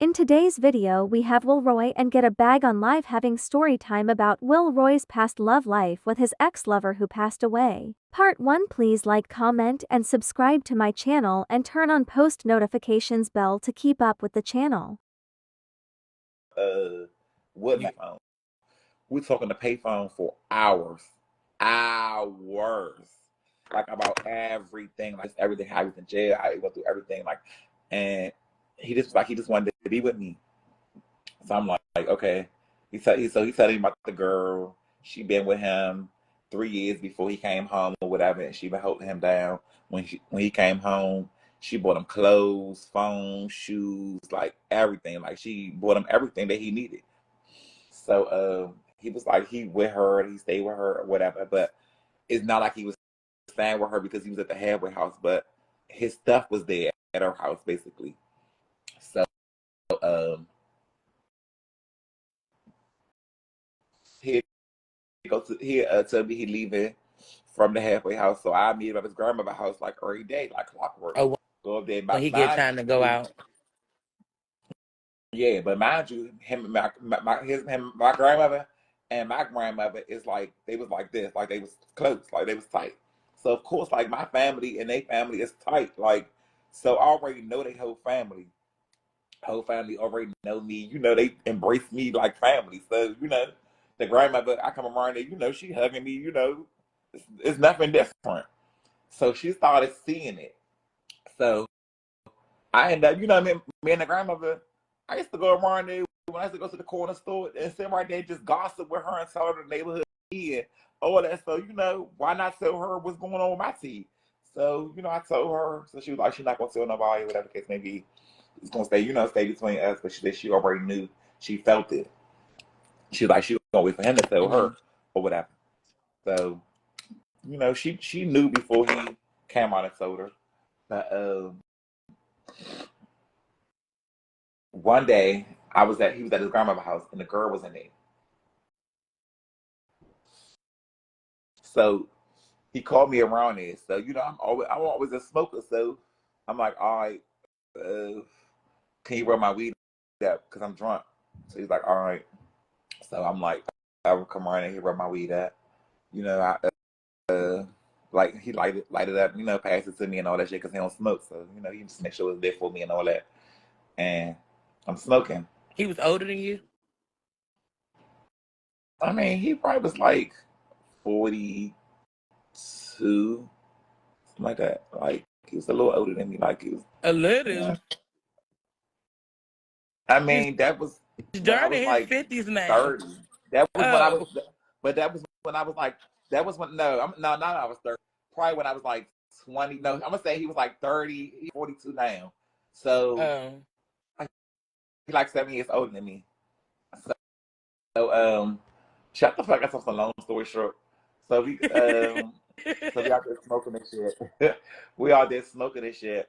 In today's video we have Will Roy and Get a Bag on Live having story time about Will Roy's past love life with his ex-lover who passed away. Part 1. Please like, comment and subscribe to my channel and turn on post notifications bell to keep up with the channel. What phone? We're talking the payphone for hours. Like about everything, like everything, how he was in jail, how he went through everything, like, and he just wanted to be with me. So I'm like okay. He said he telling me about the girl. She been with him 3 years before he came home or whatever, and she been holding him down when he came home. She bought him clothes, phone, shoes, like everything. Like she bought him everything that he needed. So he was like he with her, he stayed with her or whatever. But it's not like he was staying with her because he was at the halfway house, but his stuff was there at her house basically. So um he tell me he leaving from the halfway house. So I meet him at his grandmother's house like every day, like clockwork. Oh, Go up there, when he get time to go out. yeah, but mind you, my grandmother and my grandmother is like they was like this, like they was close, like they was tight. So of course, like my family and their family is tight, like so I already know their whole family. Whole family already know me. You know, they embrace me like family. So you know, the grandmother, I come around there, you know, she hugging me. You know, it's nothing different. So she started seeing it. So I ended up, you know, me and the grandmother, I used to go around there when I used to go to the corner store and sit right there and just gossip with her and tell her the neighborhood and all that. So, you know, why not tell her what's going on with my tea? So, you know, I told her. So she was like, she's not going to tell nobody, whatever the case may be. It's going to stay, you know, stay between us. But she said she already knew. She felt it. She was like, she was going to wait for him to tell her or whatever. So, you know, she knew before he came out and told her. But one day he was at his grandmother's house and the girl was in there. So he called me around there. So, you know, I'm always a smoker. So I'm like, all right, can you roll my weed up? Because I'm drunk. So he's like, all right. So I'm like, I would come around and he roll my weed up. You know, like he light it up, you know, pass it to me and all that shit because he don't smoke. So, you know, he just make sure it's there for me and all that. And I'm smoking. He was older than you? I mean, he probably was like 42, something like that. Like he was a little older than me. Like he was, A you little. know. I He's mean, that was when I darn was in his like 50s now. 30. That was when I was, Oh. but that was when I was like, that was when no, not I was 30. Probably when I was like 20. No, I'm gonna say he was like 30. He's 42 now. So Oh. he's like 7 years older than me. So shut the fuck up. That's a long story short. So we out there smoking and shit. We out there smoking and shit.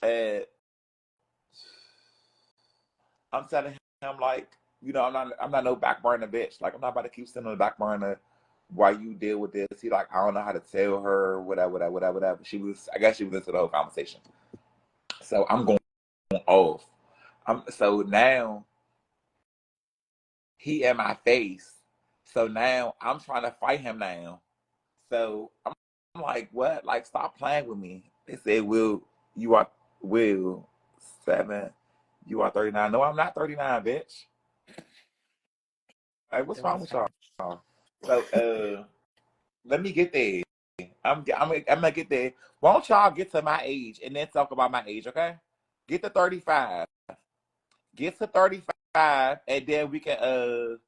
And I'm telling him like, you know, I'm not no back burner bitch. Like I'm not about to keep sitting on the back burner while you deal with this. He like, I don't know how to tell her, whatever. I guess she was into the whole conversation. So I'm going off. So now he in my face. So now I'm trying to fight him now. So I'm like, what? Like, stop playing with me. They said, you are Will 7. You are 39. No, I'm not 39, bitch. Like, what's That wrong was with fine. y'all? So let me get there. I'm gonna get there. Why don't y'all get to my age and then talk about my age, okay? Get to 35. Get to 35, and then we can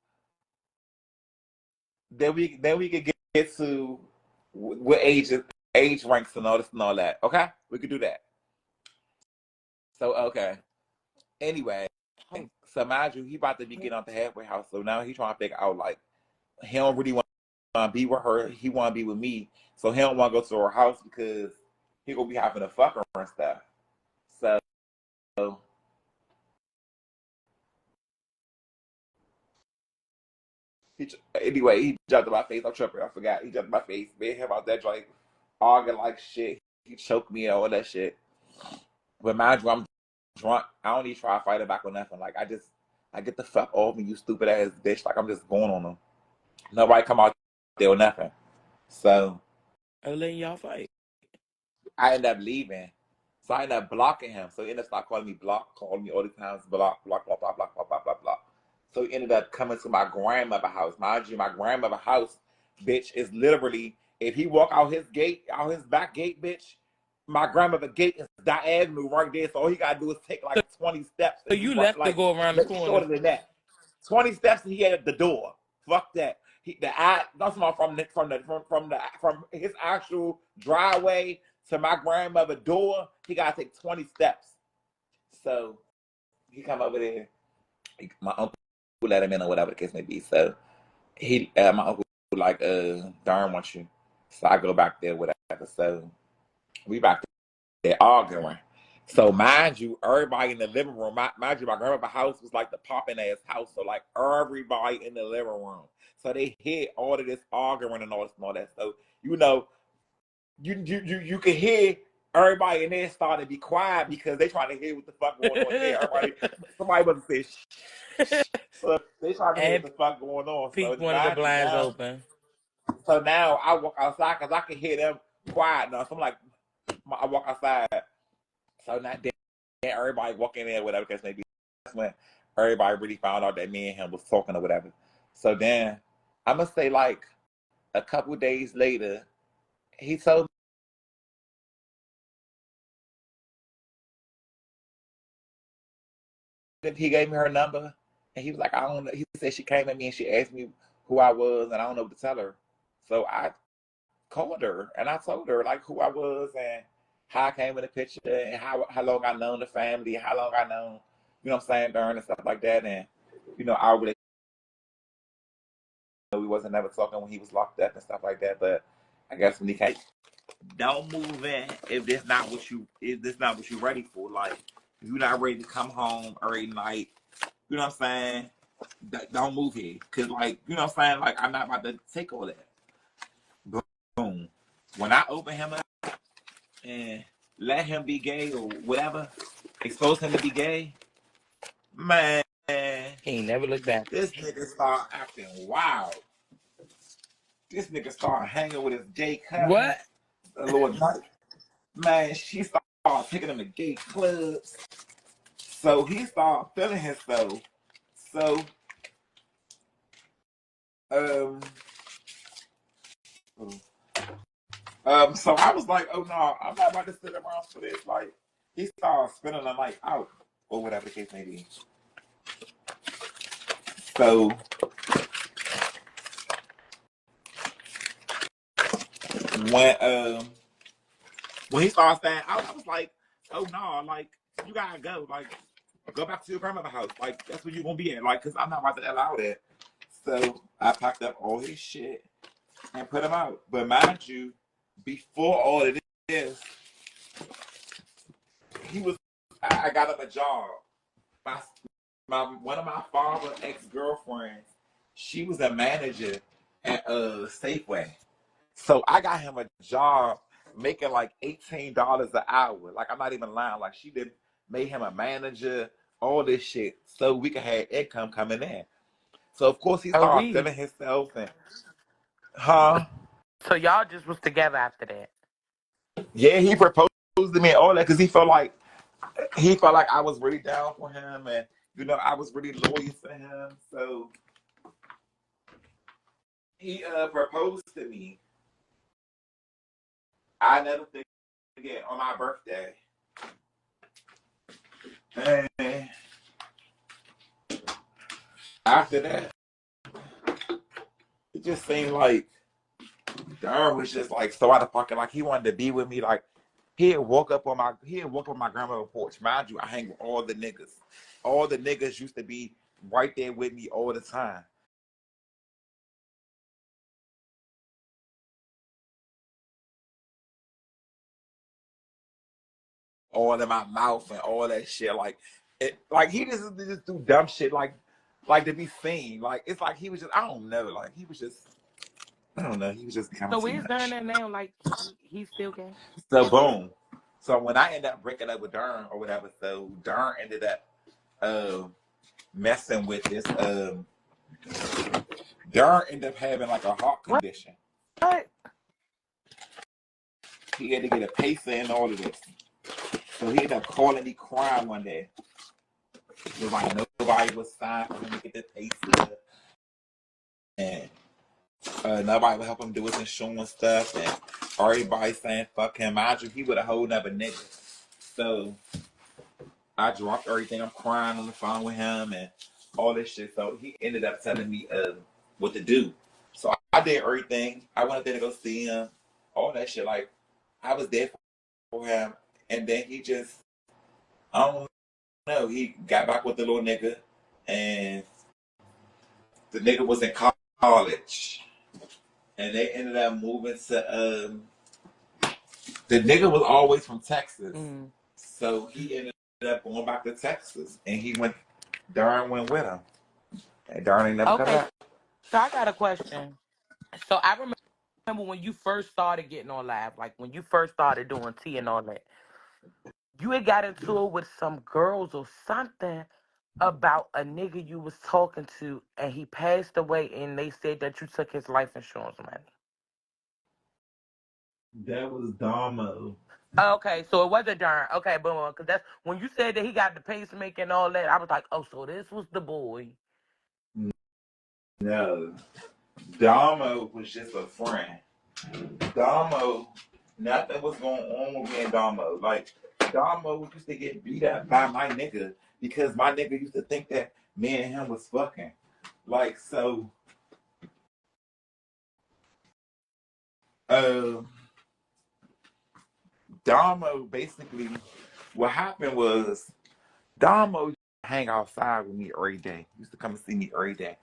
then we can get to what age ranks and all this and all that. Okay, we could do that. So okay. Anyway, so mind you, he about to be getting out the halfway house. So now he trying to figure out like he don't really want to be with her. He want to be with me. So he don't want to go to her house because he gonna be having to fuck her and stuff. So anyway, he jumped in my face. I'm tripping. I forgot. He jumped in my face. Me and him out that joint arguing like shit. He choked me and all that shit. But mind you, I'm drunk. I don't even try to fight it back or nothing. Like I get the fuck off me, you stupid ass bitch. Like I'm just going on them. Nobody come out there or nothing. So I'm letting y'all fight. I end up leaving. So I end up blocking him. So he ended up start calling me block, calling me all the times, block, block, block, block, block, block, block, block, block. So he ended up coming to my grandmother's house. Mind you, my grandmother's house, bitch, is literally, if he walk out his gate, out his back gate, bitch, my grandmother's gate is diagonal right there. So all he gotta do is take like 20 steps So and he you walk left to like go around the maybe corner. shorter than that. 20 steps and he at the door. Fuck that. That's from his actual driveway to my grandmother's door. He gotta take 20 steps. So he come over there. My uncle let him in or whatever the case may be. So my uncle like, darn want you. So I go back there, whatever. So we back there arguing. So mind you, everybody in the living room, mind you, my grandmother's house was like the popping ass house. So like everybody in the living room. So they hear all of this arguing and all this and all that. So you know, you can hear everybody in there starting to be quiet because they trying to hear what the fuck going on in there. Somebody must have said shh. So they trying to hear what And the fuck going on. So peek one of the mind you blinds now. open. So now I walk outside because I can hear them quiet now. So I'm like, I walk outside. So now then everybody walking in, whatever case may be. That's when everybody really found out that me and him was talking or whatever. So then I'm gonna say like a couple days later, he told me, he gave me her number, and he was like, I don't know. He said she came at me and she asked me who I was, and I don't know what to tell her. So I called her and I told her like who I was and how I came in the picture and how long I known the family, how long I known, you know what I'm saying, Darn and stuff like that. And you know, I would we wasn't never talking when he was locked up and stuff like that. But I guess when he came, don't move in if this not what you ready for. Like if you're not ready to come home every night, you know what I'm saying? Don't move here. Cause like, you know what I'm saying? Like I'm not about to take all that. Boom. When I open him up and let him be gay or whatever, expose him to be gay, man, He ain't never looked back. this nigga start acting wild. This nigga start hanging with his gay cousin, What? a little night. Man, she started taking him to gay clubs. So he started feeling himself. So, um, so I was like, oh no, I'm not about to sit around for this. Like, he started spending the night out, or whatever the case may be. So when when he started staying out, I was like, oh no, like you gotta go, like go back to your grandmother's house, like that's where you gonna be at, like, cause I'm not about to allow that. So I packed up all his shit and put him out. But mind you, before all of this, he was. I got him a job. My one of my father's ex girlfriends, she was a manager at Safeway. So I got him a job making like $18 an hour. Like I'm not even lying. Like she did made him a manager, all this shit, so we could have income coming in. So of course he Oh, started we. feeling himself and huh? So y'all just was together after that. Yeah, he proposed to me and all that because he felt like I was really down for him and you know I was really loyal to him. So he proposed to me. I never forget on my birthday. And after that, it just seemed like Darren was just like so out of pocket. Like he wanted to be with me. Like he had woke up on my grandmother's porch. Mind you, I hang with all the niggas. All the niggas used to be right there with me all the time. All in my mouth and all that shit. Like like he just do dumb shit like to be seen. Like it's like he was just I don't know. Like he was just I don't know. He was just kind So of too where's Darren much. at now? Like he's still gay. So boom. So when I ended up breaking up with Dern or whatever, so Dern ended up messing with this. Dern ended up having like a heart What? condition. What? He had to get a pacer and all of this. So he ended up calling me crying one day. It was like nobody was signed for him to get the pacer. And nobody would help him do his insurance stuff. And everybody saying fuck him. Mind you, he was a whole nother nigga. So I dropped everything. I'm crying on the phone with him and all this shit. So he ended up telling me what to do. So I did everything. I went up there to go see him. All that shit. Like I was there for him. And then he just, I don't know, he got back with the little nigga. And the nigga was in college. And they ended up moving to, the nigga was always from Texas. Mm. So he ended up going back to Texas. And Darren went with him. And Darren ain't never come Okay, back. so I got a question. So I remember when you first started getting on live, like when you first started doing tea and all that, you had got into it with some girls or something about a nigga you was talking to and he passed away and they said that you took his life insurance money. That was Damo. Okay, so it wasn't darn. Okay, boom, because that's when you said that he got the pacemaker and all that. I was like, oh, so this was the boy. No. Damo was just a friend. Damo, nothing was going on with me and Damo. Like, Damo used to get beat up by my nigga because my nigga used to think that me and him was fucking. Like, so, Damo basically, what happened was, Damo used to hang outside with me every day. He used to come and see me every day.